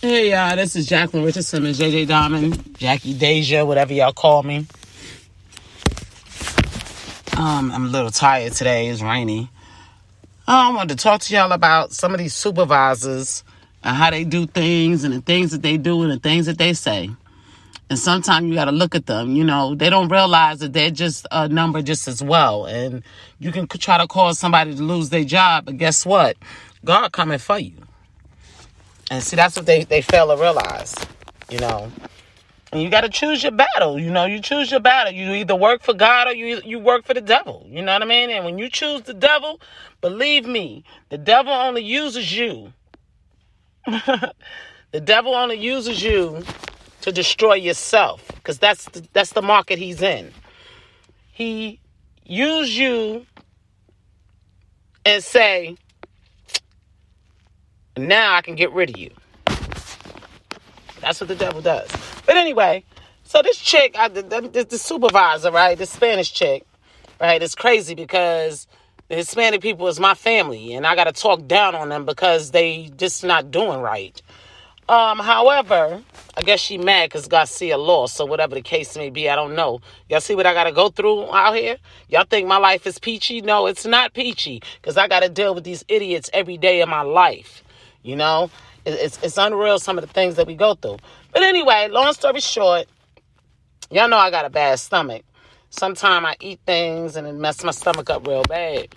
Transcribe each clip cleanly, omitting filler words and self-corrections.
Hey, y'all, this is Jacqueline Richardson and JJ Diamond, Jackie Deja, whatever y'all call me. I'm a little tired today. It's rainy. I wanted to talk to y'all about some of these supervisors and how they do things and the things that they do and the things that they say. And sometimes you got to look at them. You know, they don't realize that they're just a number just as well. And you can try to cause somebody to lose their job, but guess what? God coming for you. And see, that's what they fail to realize, you know. And you got to choose your battle. You know, you choose your battle. You either work for God or you work for the devil. You know what I mean? And when you choose the devil, believe me, the devil only uses you. The devil only uses you to destroy yourself, because that's the market he's in. He use you and say, now I can get rid of you. That's what the devil does. But anyway, so this chick, the supervisor, right, the Spanish chick, right, it's crazy because the Hispanic people is my family, and I got to talk down on them because they just not doing right. However, I guess she mad because Garcia lost, so whatever the case may be, I don't know. Y'all see what I got to go through out here? Y'all think my life is peachy? No, it's not peachy, because I got to deal with these idiots every day of my life, you know? It's unreal, some of the things that we go through. But anyway, long story short, y'all know I got a bad stomach. Sometimes I eat things and it messes my stomach up real bad.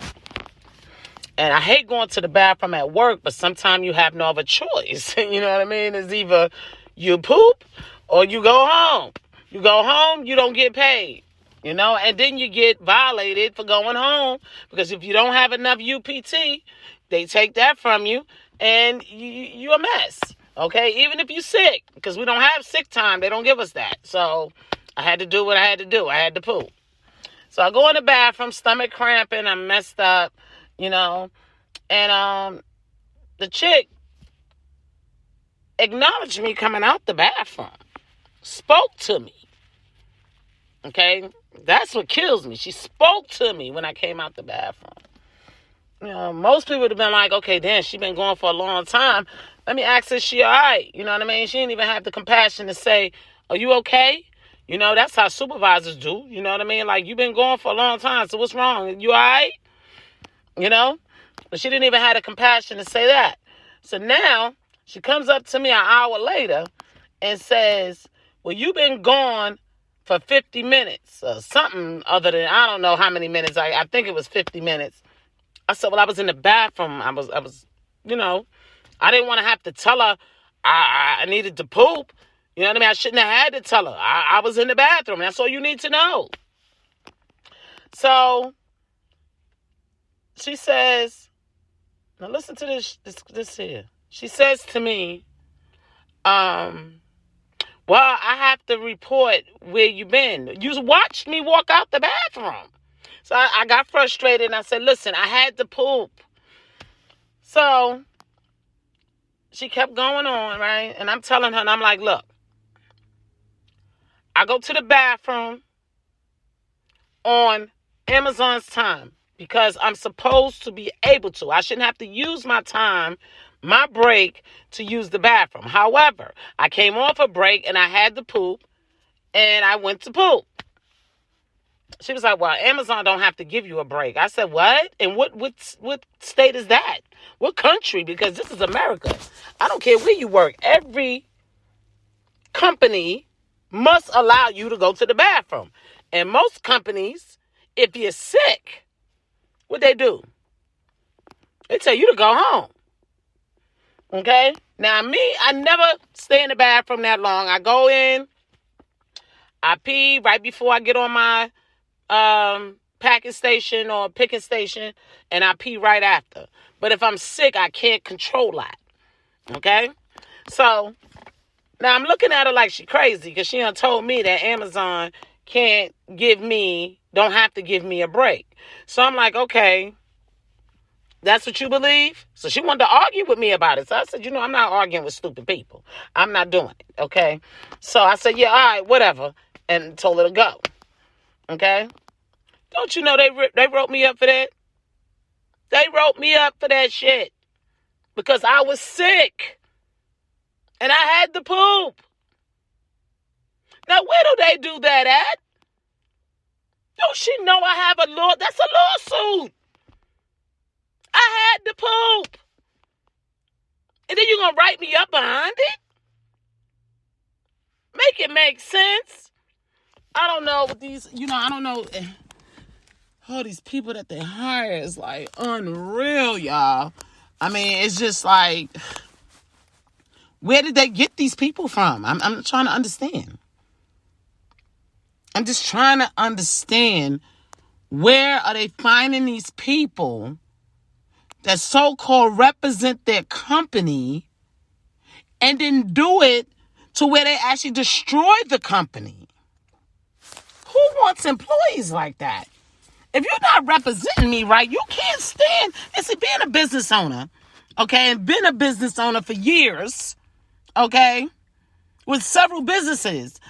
And I hate going to the bathroom at work, but sometimes you have no other choice. You know what I mean? It's either you poop or you go home. You go home, you don't get paid. You know, and then you get violated for going home, because if you don't have enough UPT, they take that from you and you're a mess. Okay, even if you're sick, because we don't have sick time, they don't give us that. So I had to do what I had to do. I had to poop. So I go in the bathroom, stomach cramping, I'm messed up, you know, and the chick acknowledged me coming out the bathroom, spoke to me. Okay, that's what kills me. She spoke to me when I came out the bathroom. You know, most people would have been like, okay, damn, she been going for a long time. Let me ask her, is she all right? You know what I mean? She didn't even have the compassion to say, are you okay? You know, that's how supervisors do. You know what I mean? Like, you've been going for a long time, so what's wrong? You all right? You know? But she didn't even have the compassion to say that. So now she comes up to me an hour later and says, well, you've been gone for 50 minutes or something other than, I don't know how many minutes. I think it was 50 minutes. I said, well, I was in the bathroom. I was, you know, I didn't want to have to tell her I needed to poop. You know what I mean? I shouldn't have had to tell her. I was in the bathroom. That's all you need to know. So she says, now listen to this here. She says to me, well, I have to report where you been. You watched me walk out the bathroom. So I got frustrated and I said, listen, I had to poop. So she kept going on, right? And I'm telling her, and I'm like, look, I go to the bathroom on Amazon's time because I'm supposed to be able to. I shouldn't have to use my time, my break, to use the bathroom. However, I came off a break and I had to poop and I went to poop. She was like, well, Amazon don't have to give you a break. I said, what? And what state is that? What country? Because this is America. I don't care where you work. Every company must allow you to go to the bathroom. And most companies, if you're sick, what they do? They tell you to go home. Okay? Now, me, I never stay in the bathroom that long. I go in, I pee right before I get on my packing station or picking station, and I pee right after. But if I'm sick, I can't control that. Okay? So now I'm looking at her like she crazy, because she done told me that Amazon don't have to give me a break. So I'm like, okay, that's what you believe? So she wanted to argue with me about it. So I said, I'm not arguing with stupid people. I'm not doing it. Okay? So I said, yeah, all right, whatever. And told her to go. Okay? Don't you know they wrote me up for that? They wrote me up for that shit because I was sick. And I had to poop. Now, where do they do that at? Don't she know I have a law? That's a lawsuit. I had to poop. And then you're going to write me up behind it? Make it make sense. I don't know what these, I don't know. All these people that they hire is like unreal, y'all. I mean, it's just like, where did they get these people from? I'm trying to understand. I'm just trying to understand, where are they finding these people that so-called represent their company and then do it to where they actually destroy the company? Who wants employees like that? If you're not representing me right, you can't stand. And see, being a business owner, okay, and been a business owner for years, okay, with several businesses,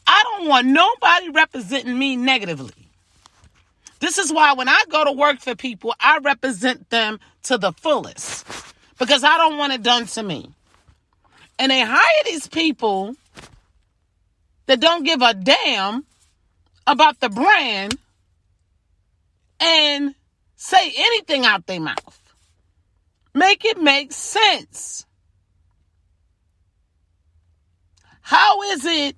I don't want nobody representing me negatively. This is why when I go to work for people, I represent them to the fullest, because I don't want it done to me. And they hire these people that don't give a damn about the brand and say anything out their mouth. Make it make sense. How is it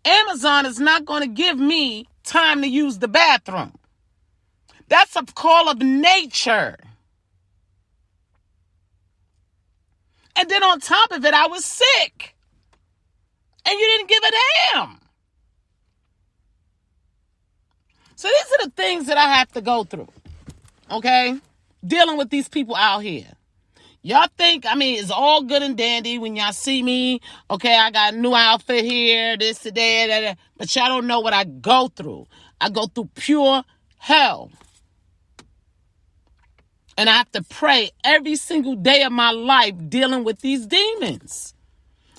Amazon is not going to give me time to use the bathroom? That's a call of nature. And then on top of it, I was sick. And you didn't give a damn. So these are the things that I have to go through. Okay? Dealing with these people out here. Y'all think, it's all good and dandy when y'all see me. Okay, I got a new outfit here, this, that. But y'all don't know what I go through. I go through pure hell. And I have to pray every single day of my life dealing with these demons.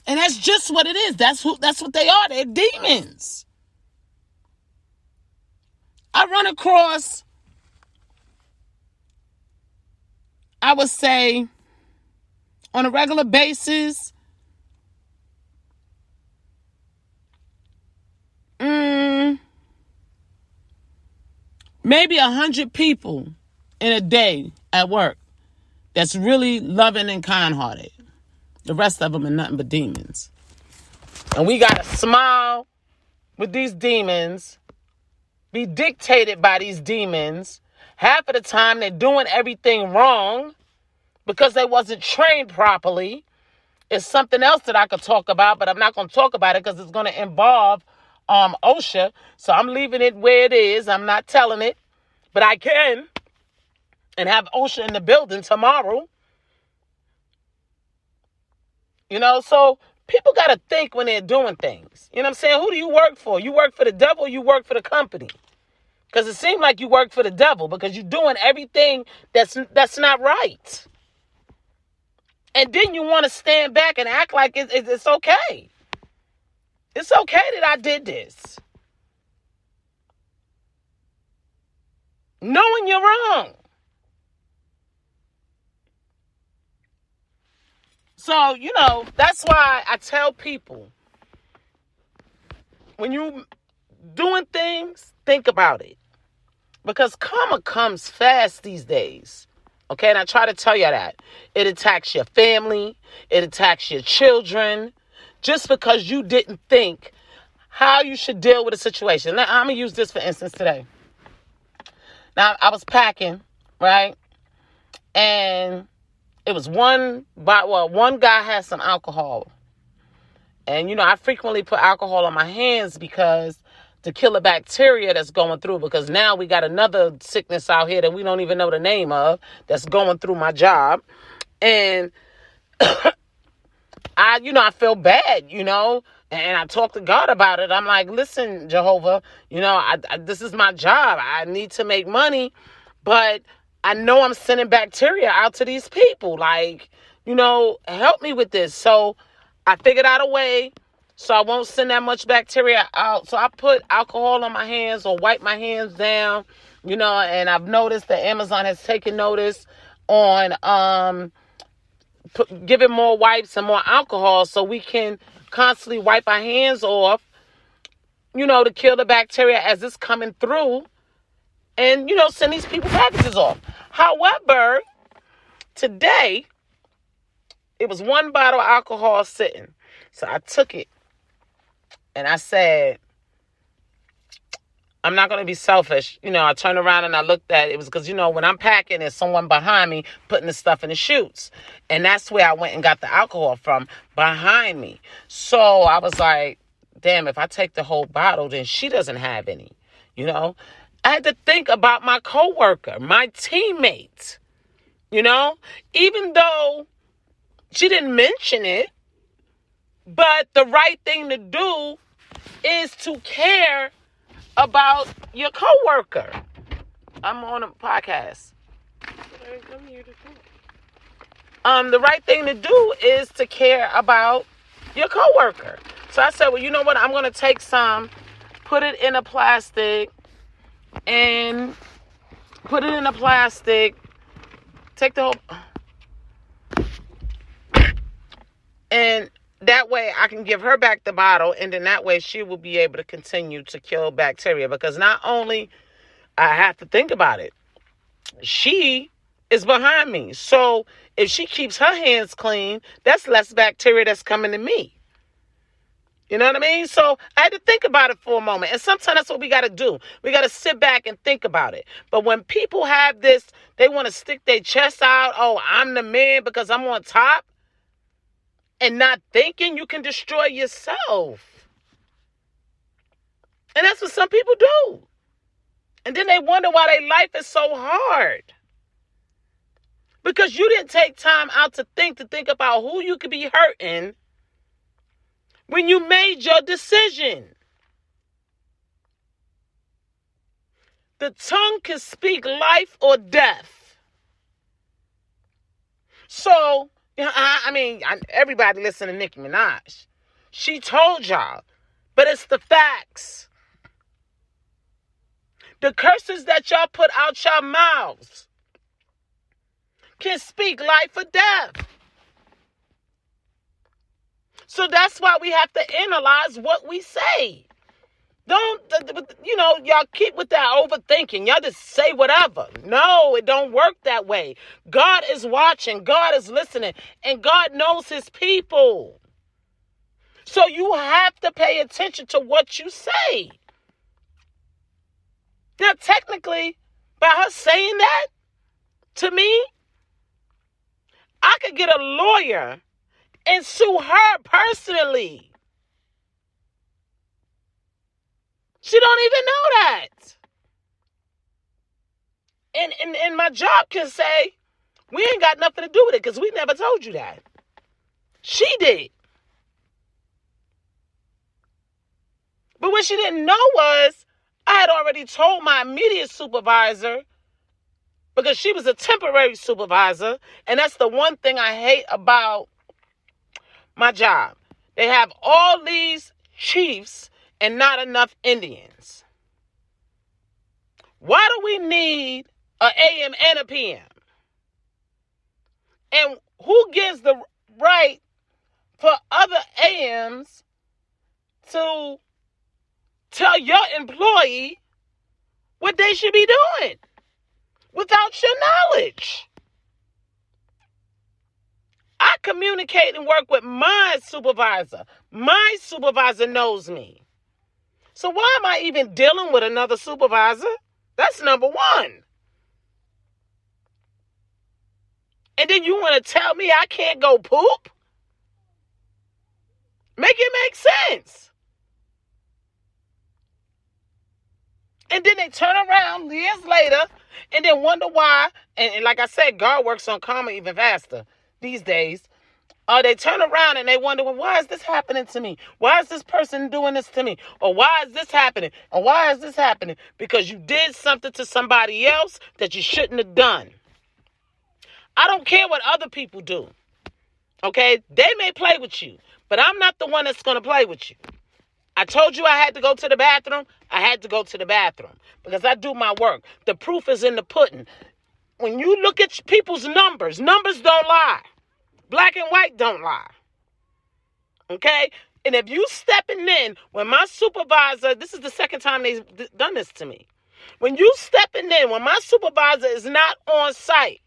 And that's just what it is. That's what they are. They're demons. I run across, I would say, on a regular basis, maybe 100 people in a day at work that's really loving and kind-hearted. The rest of them are nothing but demons. And we got to smile with these demons, be dictated by these demons. Half of the time they're doing everything wrong because they wasn't trained properly. It's something else that I could talk about, but I'm not going to talk about it because it's going to involve OSHA. So I'm leaving it where it is. I'm not telling it, but I can, and have OSHA in the building tomorrow. So people got to think when they're doing things. You know what I'm saying? Who do you work for? You work for the devil, you work for the company? Because it seems like you work for the devil because you're doing everything that's not right. And then you want to stand back and act like it's okay. It's okay that I did this. Knowing you're wrong. So, that's why I tell people, when you doing things, think about it. Because karma comes fast these days. Okay, and I try to tell you that. It attacks your family. It attacks your children. Just because you didn't think how you should deal with a situation. Now, I'm going to use this for instance today. Now, I was packing, right? And it was one guy had some alcohol. And, I frequently put alcohol on my hands because to kill a bacteria that's going through, because now we got another sickness out here that we don't even know the name of that's going through my job. And I feel bad, and I talk to God about it. I'm like, listen, Jehovah, this is my job. I need to make money, but I know I'm sending bacteria out to these people. Like, help me with this. So I figured out a way so I won't send that much bacteria out. So I put alcohol on my hands or wipe my hands down, and I've noticed that Amazon has taken notice on give it more wipes and more alcohol so we can constantly wipe our hands off, to kill the bacteria as it's coming through and, send these people packages off. However, today, it was one bottle of alcohol sitting. So I took it and I said, I'm not going to be selfish. I turned around and I looked at it. It was because, when I'm packing, there's someone behind me putting the stuff in the chutes. And that's where I went and got the alcohol from, behind me. So I was like, damn, if I take the whole bottle, then she doesn't have any, I had to think about my coworker, my teammate, even though she didn't mention it, but the right thing to do is to care about your coworker. I'm on a podcast. The right thing to do is to care about your coworker. So I said, well, you know what? I'm going to take some, put it in a plastic, take the whole, and that way I can give her back the bottle, and then that way she will be able to continue to kill bacteria, because not only I have to think about it, she is behind me. So if she keeps her hands clean, that's less bacteria that's coming to me. You know what I mean? So I had to think about it for a moment. And sometimes that's what we got to do. We got to sit back and think about it. But when people have this, they want to stick their chest out. Oh, I'm the man because I'm on top. And not thinking, you can destroy yourself. And that's what some people do. And then they wonder why their life is so hard. Because you didn't take time out to think about who you could be hurting when you made your decision. The tongue can speak life or death. So, everybody listen to Nicki Minaj. She told y'all, but it's the facts. The curses that y'all put out your mouths can speak life or death. So that's why we have to analyze what we say. Don't, y'all keep with that overthinking. Y'all just say whatever. No, it don't work that way. God is watching. God is listening. And God knows his people. So you have to pay attention to what you say. Now, technically, by her saying that to me, I could get a lawyer and sue her personally. She don't even know that. And my job can say, we ain't got nothing to do with it because we never told you that. She did. But what she didn't know was I had already told my immediate supervisor, because she was a temporary supervisor, and that's the one thing I hate about my job. They have all these chiefs and not enough Indians. Why do we need an AM and a PM? And who gives the right for other AMs to tell your employee what they should be doing without your knowledge? I communicate and work with my supervisor. My supervisor knows me. So why am I even dealing with another supervisor? That's number one. And then you want to tell me I can't go poop? Make it make sense. And then they turn around years later and then wonder why. And like I said, God works on karma even faster these days. They turn around and they wonder, well, why is this happening to me? Why is this person doing this to me? Or why is this happening? Or why is this happening? Because you did something to somebody else that you shouldn't have done. I don't care what other people do. Okay? They may play with you, but I'm not the one that's going to play with you. I told you I had to go to the bathroom. I had to go to the bathroom because I do my work. The proof is in the pudding. When you look at people's numbers don't lie. Black and white don't lie. Okay? And if you stepping in, when my supervisor, this is the second time they've done this to me. When you stepping in, when my supervisor is not on site,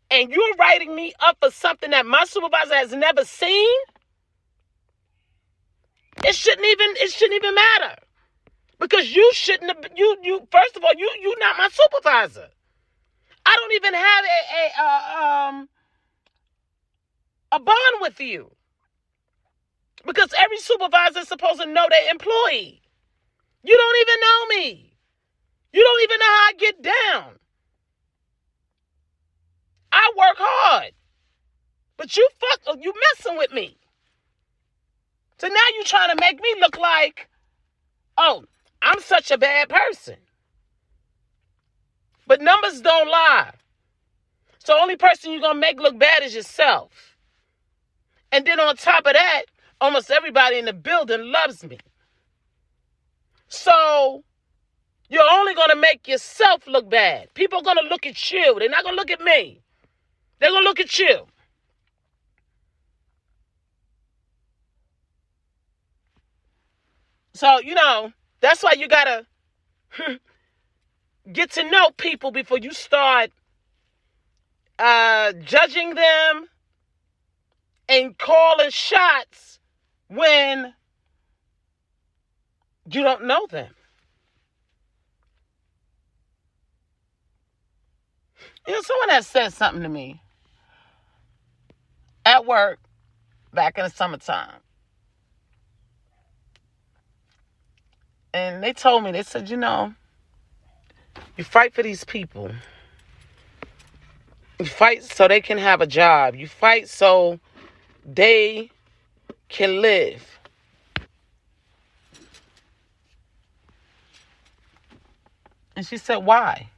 and you're writing me up for something that my supervisor has never seen, it shouldn't even matter. Because you shouldn't have, first of all, you're not my supervisor. I don't even have a bond with you. Because every supervisor is supposed to know their employee. You don't even know me. You don't even know how I get down. I work hard. But you messing with me. So now you're trying to make me look like, oh, I'm such a bad person. But numbers don't lie. So the only person you're going to make look bad is yourself. And then on top of that, almost everybody in the building loves me. So you're only going to make yourself look bad. People are going to look at you. They're not going to look at me. They're going to look at you. So, that's why you got to get to know people before you start judging them and calling shots when you don't know them. Someone has said something to me at work back in the summertime. And they told me, they said, you fight for these people. You fight so they can have a job. You fight so they can live. And she said, why?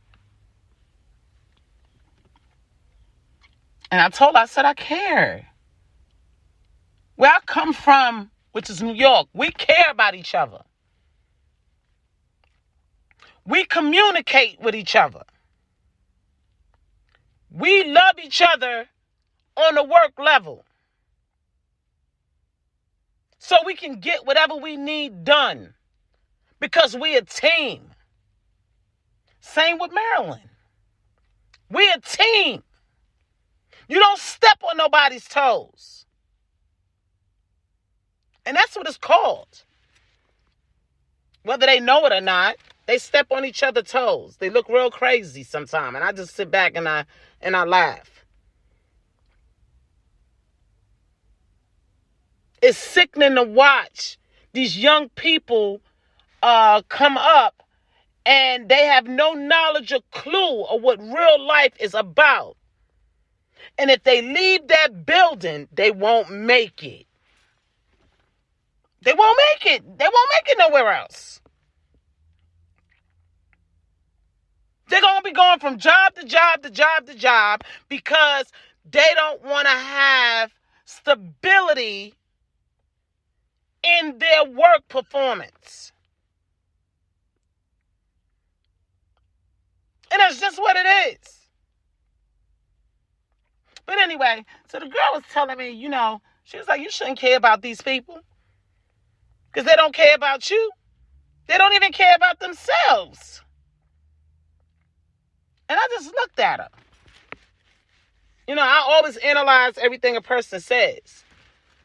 And I told her, I said, I care. Where I come from, which is New York, we care about each other. We communicate with each other. We love each other on the work level. So we can get whatever we need done. Because we a team. Same with Maryland. We a team. You don't step on nobody's toes. And that's what it's called. Whether they know it or not, they step on each other's toes. They look real crazy sometimes. And I just sit back and I laugh. It's sickening to watch these young people come up and they have no knowledge or clue of what real life is about. And if they leave that building, they won't make it. They won't make it. They won't make it nowhere else. They're going to be going from job to job to job to job because they don't want to have stability in their work performance. And that's just what it is. But anyway, so the girl was telling me, she was like, you shouldn't care about these people. Because they don't care about you. They don't even care about themselves. And I just looked at her. I always analyze everything a person says.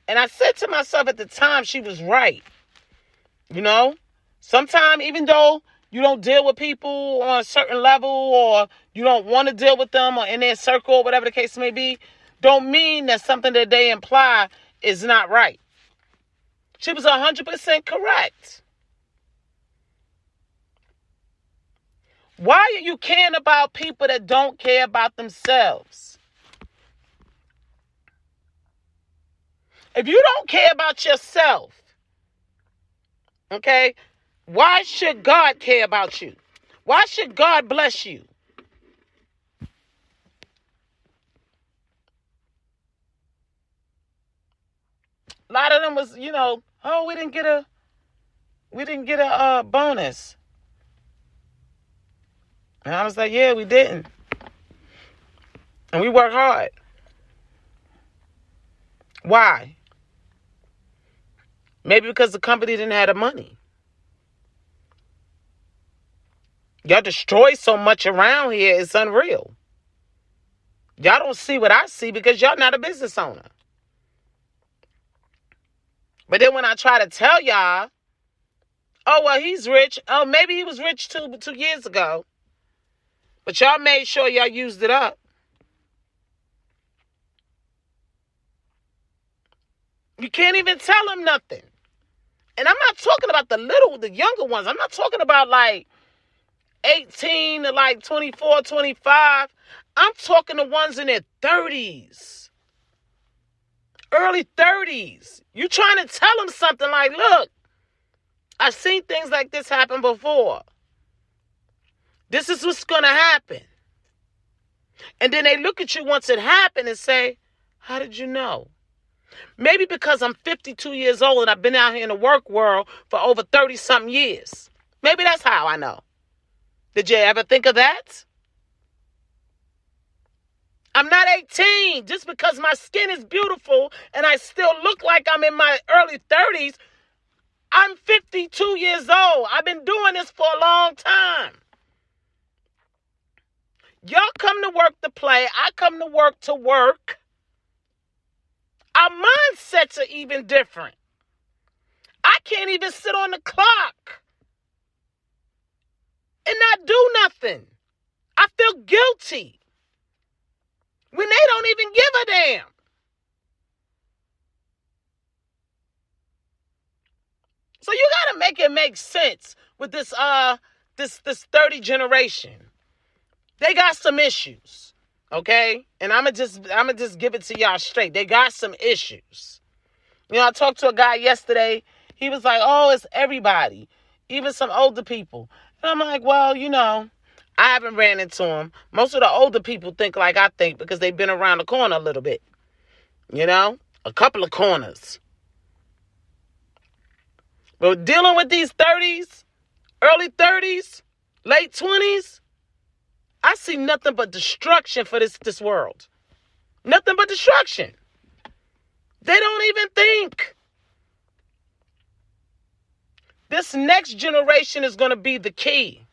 And I said to myself at the time, she was right. Sometimes even though you don't deal with people on a certain level or you don't want to deal with them or in their circle, whatever the case may be, don't mean that something that they imply is not right. She was 100% correct. Why are you caring about people that don't care about themselves? If you don't care about yourself, okay, why should God care about you? Why should God bless you? A lot of them was, oh, we didn't get a bonus. And I was like, yeah, we didn't. And we work hard. Why? Maybe because the company didn't have the money. Y'all destroy so much around here, it's unreal. Y'all don't see what I see because y'all not a business owner. But then when I try to tell y'all, oh, well, he's rich. Oh, maybe he was rich 2 years ago. But y'all made sure y'all used it up. You can't even tell them nothing. And I'm not talking about the younger ones. I'm not talking about like 18 to like 24, 25. I'm talking the ones in their 30s, early 30s. You trying to tell them something like, look, I've seen things like this happen before. This is what's going to happen. And then they look at you once it happened and say, how did you know? Maybe because I'm 52 years old and I've been out here in the work world for over 30-something years. Maybe that's how I know. Did you ever think of that? I'm not 18. Just because my skin is beautiful and I still look like I'm in my early 30s, I'm 52 years old. I've been doing this for a long time. Y'all come to work to play. I come to work to work. Our mindsets are even different. I can't even sit on the clock and not do nothing. I feel guilty when they don't even give a damn. So you gotta make it make sense with this 30 generation. They got some issues, okay? And I'ma just give it to y'all straight. They got some issues. You know, I talked to a guy yesterday. He was like, oh, it's everybody, even some older people. And I'm like, well, you know, I haven't ran into them. Most of the older people think like I think because they've been around the corner a little bit. You know, a couple of corners. But dealing with these 30s, early 30s, late 20s, I see nothing but destruction for this world. Nothing but destruction. They don't even think. This next generation is going to be the key.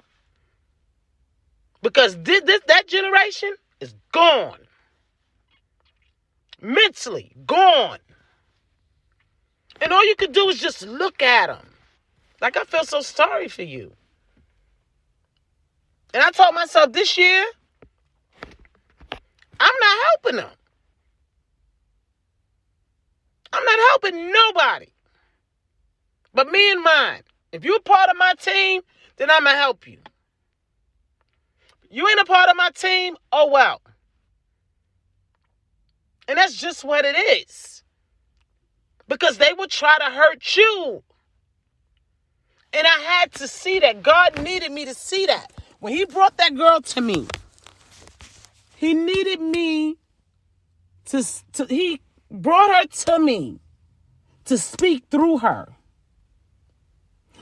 Because that generation is gone. Mentally gone. And all you could do is just look at them. Like, I feel so sorry for you. And I told myself this year, I'm not helping them. I'm not helping nobody but me and mine. If you're a part of my team, then I'm going to help you. You ain't a part of my team, oh well. And that's just what it is. Because they would try to hurt you. And I had to see that. God needed me to see that. When he brought that girl to me, he needed me he brought her to me to speak through her.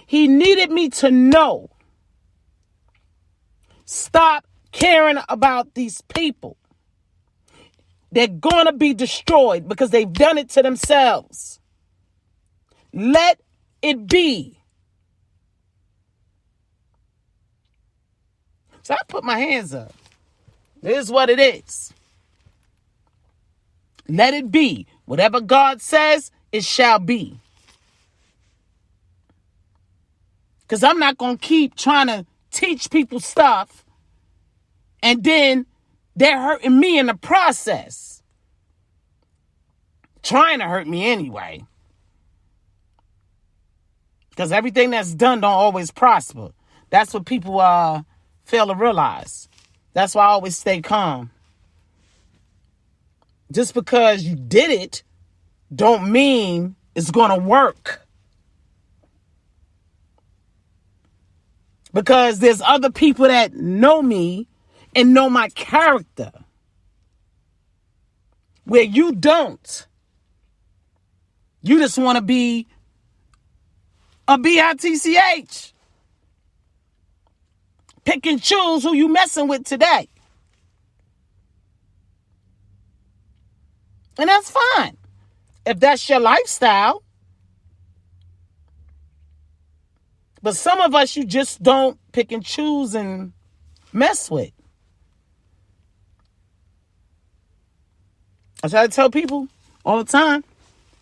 He needed me to know. Stop caring about these people. They're going to be destroyed because they've done it to themselves. Let it be. So I put my hands up. This is what it is. Let it be. Whatever God says, it shall be. Because I'm not going to keep trying to teach people stuff and then they're hurting me in the process. Trying to hurt me anyway. Because everything that's done don't always prosper. That's what people fail to realize. That's why I always stay calm. Just because you did it don't mean it's going to work. Because there's other people that know me and know my character. Where you don't. You just want to be a bitch. Pick and choose who you messing with today. And that's fine. if that's your lifestyle. But some of us, you just don't pick and choose and mess with. I try to tell people all the time,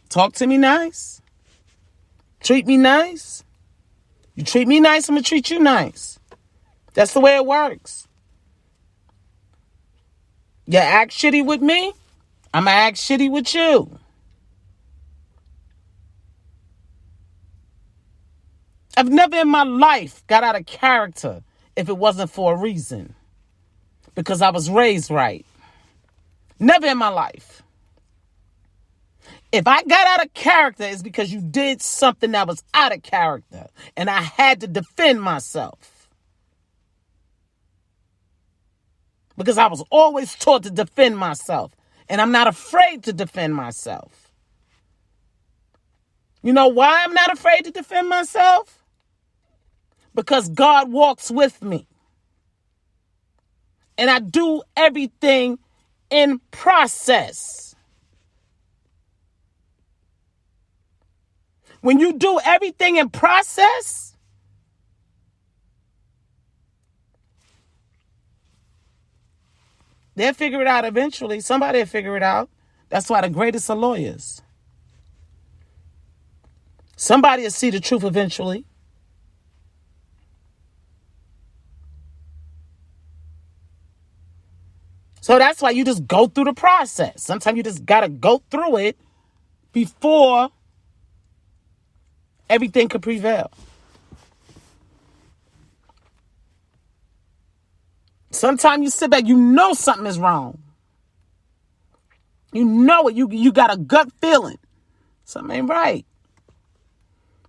talk to me nice. Treat me nice. You treat me nice, I'm going to treat you nice. That's the way it works. You act shitty with me, I'm going to act shitty with you. I've never in my life got out of character if it wasn't for a reason. Because I was raised right. Never in my life. If I got out of character, it's because you did something that was out of character. And I had to defend myself. Because I was always taught to defend myself. And I'm not afraid to defend myself. You know why I'm not afraid to defend myself? Because God walks with me. And I do everything in process. When you do everything in process, they'll figure it out eventually. Somebody will figure it out. That's why the greatest are lawyers. Somebody will see the truth eventually. So that's why you just go through the process. Sometimes you just got to go through it before everything could prevail. Sometimes you sit back, you know something is wrong. You know it. You got a gut feeling. Something ain't right.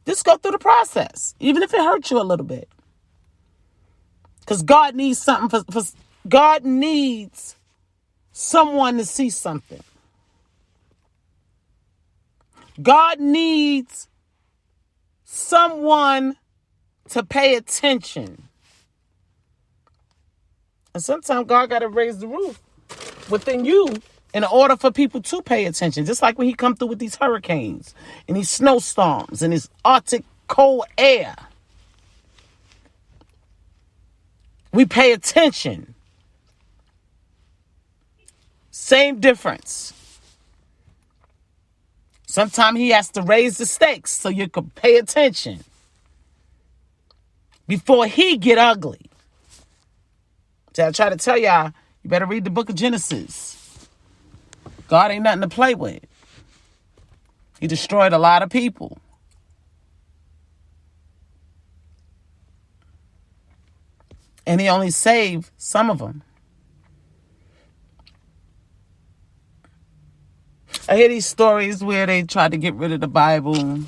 Just go through the process, even if it hurts you a little bit. Because God needs something God needs someone to see something. God needs someone to pay attention. And sometimes God got to raise the roof within you in order for people to pay attention. Just like when he come through with these hurricanes and these snowstorms and this Arctic cold air. We pay attention. Same difference. Sometimes he has to raise the stakes so you can pay attention before he get ugly. So I try to tell y'all, you better read the book of Genesis. God ain't nothing to play with. He destroyed a lot of people. And he only saved some of them. I hear these stories where they try to get rid of the Bible,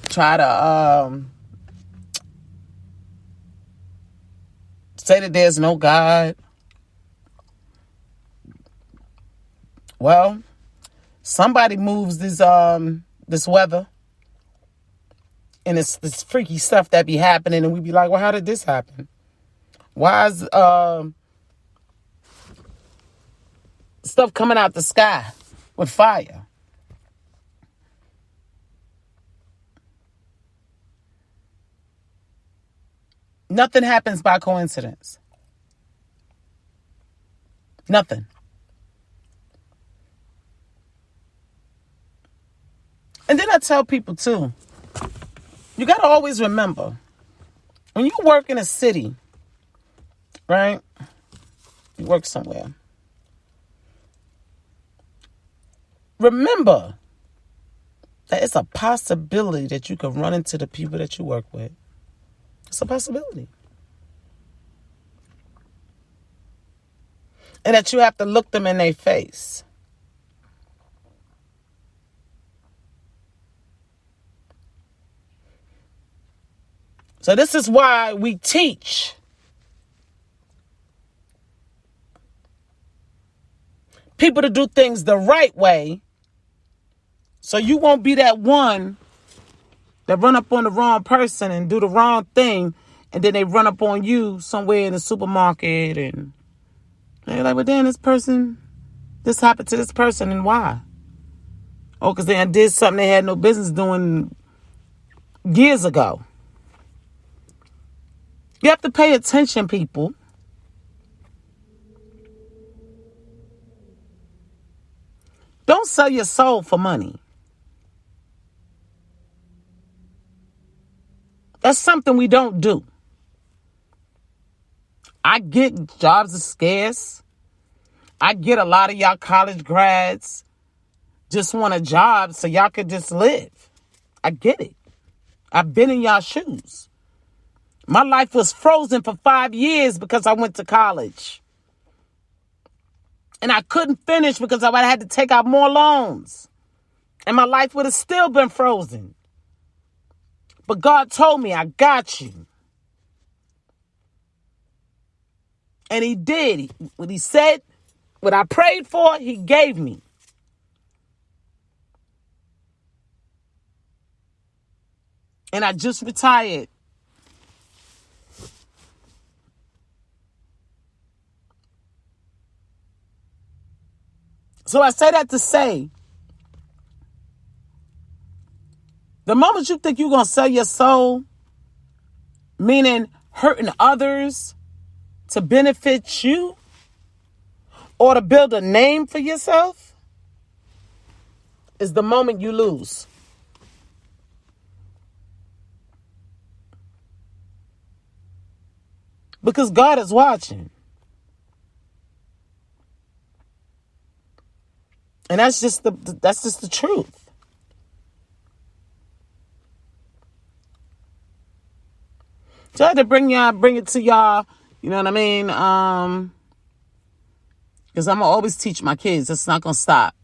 try to say that there's no God. Well, somebody moves this weather, and it's this freaky stuff that be happening, and we be like, well, how did this happen? Why is stuff coming out the sky with fire? Nothing happens by coincidence. Nothing. And then I tell people too, you got to always remember, when you work in a city, right? You work somewhere. Remember that it's a possibility that you can run into the people that you work with. It's a possibility. And that you have to look them in their face. So this is why we teach people to do things the right way, so you won't be that one that run up on the wrong person and do the wrong thing, and then they run up on you somewhere in the supermarket, and they're like, well, damn, this happened to this person, and why? Oh, because they did something they had no business doing years ago. You have to pay attention, people. Don't sell your soul for money. That's something we don't do. I get jobs are scarce. I get a lot of y'all college grads just want a job so y'all could just live. I get it. I've been in y'all shoes. My life was frozen for 5 years because I went to college. And I couldn't finish because I would have had to take out more loans. And my life would have still been frozen. But God told me, I got you. And he did. What he said, what I prayed for, he gave me. And I just retired. So I say that to say, the moment you think you're going to sell your soul, meaning hurting others to benefit you or to build a name for yourself, is the moment you lose. Because God is watching. And that's just the truth. So I had to bring it to y'all, you know what I mean? Because I'm gonna always teach my kids. It's not gonna stop.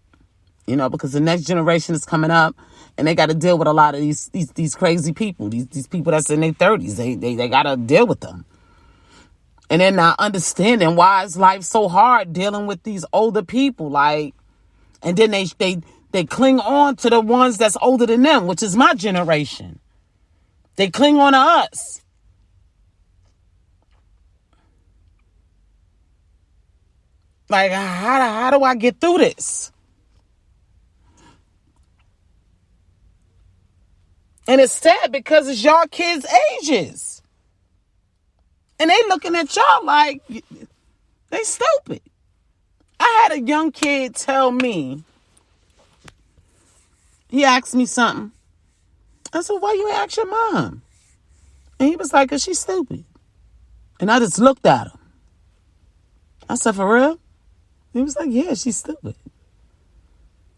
You know, because the next generation is coming up and they gotta deal with a lot of these crazy people, these people that's in their 30s. They gotta deal with them. And they're not understanding why is life so hard dealing with these older people, like. And then they cling on to the ones that's older than them, which is my generation. They cling on to us. Like, how do I get through this? And it's sad because it's y'all kids' ages. And they looking at y'all like they stupid. I had a young kid tell me, he asked me something. I said, why you ain't ask your mom? And he was like, 'cause she's stupid. And I just looked at him. I said, for real? He was like, yeah, she's stupid.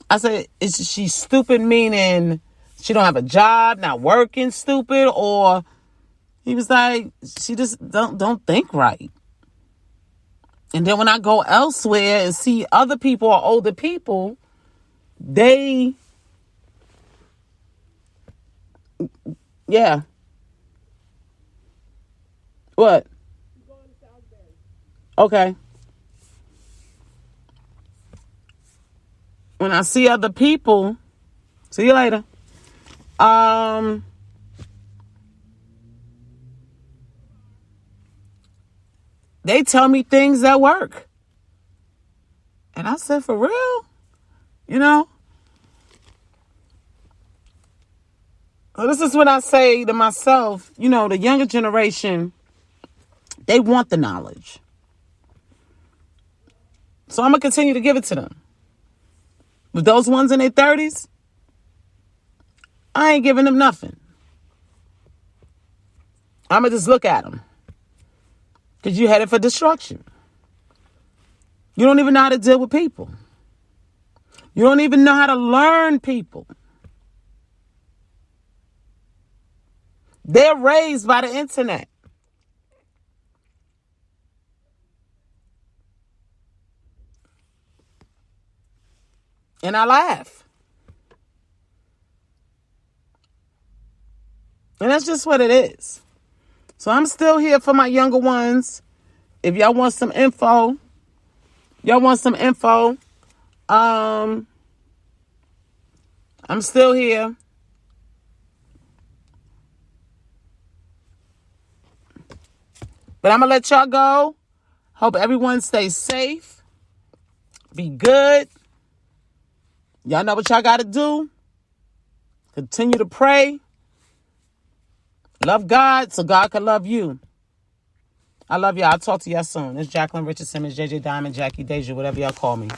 I said, is she stupid meaning she don't have a job, not working, stupid? Or he was like, she just don't think right. And then when I go elsewhere and see other people or older people, yeah. What? Okay. When I see other people, see you later. They tell me things at work. And I said, for real? You know? So this is what I say to myself, you know, the younger generation, they want the knowledge. So I'm going to continue to give it to them. But those ones in their 30s, I ain't giving them nothing. I'm going to just look at them. Because you're headed for destruction. You don't even know how to deal with people. You don't even know how to learn people. They're raised by the internet. And I laugh. And that's just what it is. So I'm still here for my younger ones. If y'all want some info, I'm still here. But I'm going to let y'all go. Hope everyone stays safe. Be good. Y'all know what y'all got to do. Continue to pray. Love God so God can love you. I love y'all. I'll talk to y'all soon. It's Jacqueline Richardson, Miss JJ Diamond, Jackie Deja, whatever y'all call me.